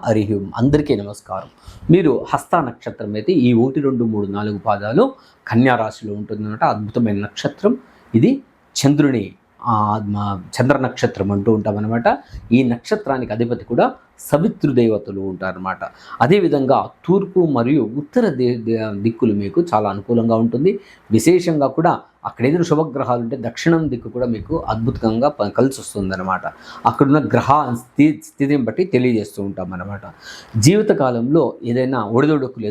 హరి ఓం. అందరికీ నమస్కారం. మీరు హస్త నక్షత్రం అయితే ఈ 1, 2, 3, 4 పాదాలు కన్యా రాశిలో ఉంటుందన్నమాట. అద్భుతమైన నక్షత్రం ఇది. చంద్రుని చంద్ర నక్షత్రం అంటూ ఉంటామన్నమాట. ఈ నక్షత్రానికి అధిపతి కూడా సవితృదేవతలు ఉంటారన్నమాట. అదేవిధంగా తూర్పు మరియు ఉత్తర దిక్కులు మీకు చాలా అనుకూలంగా ఉంటుంది. విశేషంగా కూడా అక్కడ ఏదైనా శుభగ్రహాలు ఉంటే దక్షిణం దిక్కు కూడా మీకు అద్భుతంగా కలిసి వస్తుందన్నమాట. అక్కడున్న గ్రహ స్థితిని బట్టి తెలియజేస్తూ ఉంటాం అన్నమాట. జీవితకాలంలో ఏదైనా ఒడిదొడుకులు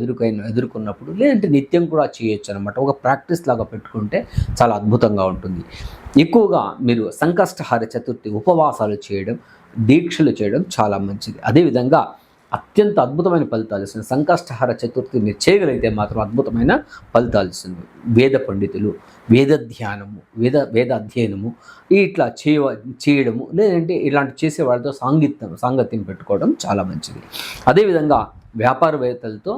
ఎదుర్కొన్నప్పుడు లేదంటే నిత్యం కూడా చేయొచ్చు అనమాట. ఒక ప్రాక్టీస్ లాగా పెట్టుకుంటే చాలా అద్భుతంగా ఉంటుంది. ఎక్కువగా మీరు సంకష్టహార చతుర్థి ఉపవాసాలు చేయడం, దీక్షలు చేయడం చాలా మంచిది. అదేవిధంగా అత్యంత అద్భుతమైన ఫలితాలు ఇస్తుంది. సంకష్టహార చతుర్థి మీరు చేయగలిగితే మాత్రం అద్భుతమైన ఫలితాలు ఇస్తుంది. వేద పండితులు, వేద ధ్యానము, వేద అధ్యయనము ఇట్లా చేయడము లేదంటే ఇలాంటి చేసే వాళ్ళతో సాంగత్యం పెట్టుకోవడం చాలా మంచిది. అదేవిధంగా వ్యాపారవేత్తలతో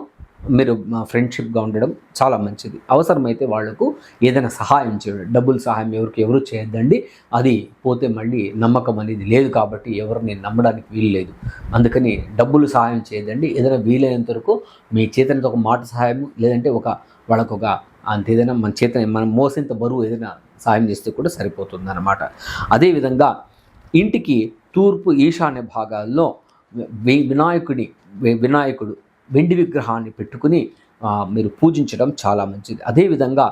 మీరు ఫ్రెండ్షిప్గా ఉండడం చాలా మంచిది. అవసరమైతే వాళ్లకు ఏదైనా సహాయం చేయడం, డబ్బులు సహాయం ఎవరు చేయొద్దండి. అది పోతే మళ్ళీ నమ్మకం అనేది లేదు కాబట్టి ఎవరిని నమ్మడానికి వీలు లేదు. అందుకని డబ్బులు సహాయం చేయొద్దండి. ఏదైనా వీలైనంత వరకు మీ చేతనతో ఒక మాట సహాయం లేదంటే వాళ్ళకు ఒక అంత ఏదైనా మనం మోసేంత బరువు ఏదైనా సహాయం చేస్తే కూడా సరిపోతుంది అన్నమాట. అదేవిధంగా ఇంటికి తూర్పు ఈశాన్య భాగాల్లో వినాయకుడు వెండి విగ్రహాన్ని పెట్టుకుని మీరు పూజించడం చాలా మంచిది. అదేవిధంగా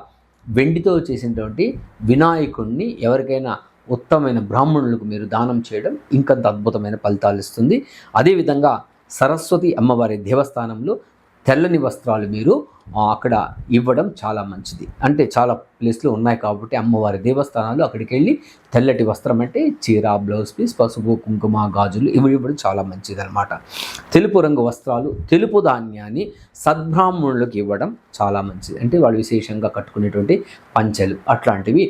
వెండితో చేసినటువంటి వినాయకుడిని ఎవరికైనా ఉత్తమమైన బ్రాహ్మణులకు మీరు దానం చేయడం ఇంకంత అద్భుతమైన ఫలితాలు ఇస్తుంది. అదేవిధంగా సరస్వతి అమ్మవారి దేవస్థానంలో తెల్లని వస్త్రాలు మీరు అక్కడ ఇవ్వడం చాలా మంచిది. అంటే చాలా ప్లేస్లో ఉన్నాయి కాబట్టి అమ్మవారి దేవస్థానాలు అక్కడికి వెళ్ళి తెల్లటి వస్త్రం అంటే చీర, బ్లౌజ్ పీస్, పసుపు, కుంకుమ, గాజులు ఇవి ఇవ్వడం చాలా మంచిది అనమాట. తెలుపు రంగు వస్త్రాలు, తెలుపు ధాన్యాన్ని సద్బ్రాహ్మణులకు ఇవ్వడం చాలా మంచిది. అంటే వాళ్ళు విశేషంగా కట్టుకునేటువంటి పంచెలు అట్లాంటివి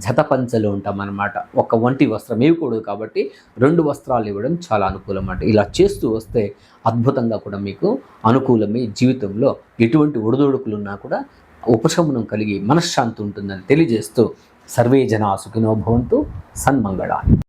జత పంచెలు ఉంటామన్నమాట. ఒక వంటి వస్త్రం ఇవ్వకూడదు కాబట్టి 2 వస్త్రాలు ఇవ్వడం చాలా అనుకూలం అన్నమాట. ఇలా చేస్తూ వస్తే అద్భుతంగా కూడా మీకు అనుకూలమే. జీవితంలో ఎటువంటి ఒడిదొడుకులున్నా కూడా ఉపశమనం కలిగి మనశ్శాంతి ఉంటుందని తెలియజేస్తూ సర్వే జనా సుఖినో భవంతు. సన్మంగళాని.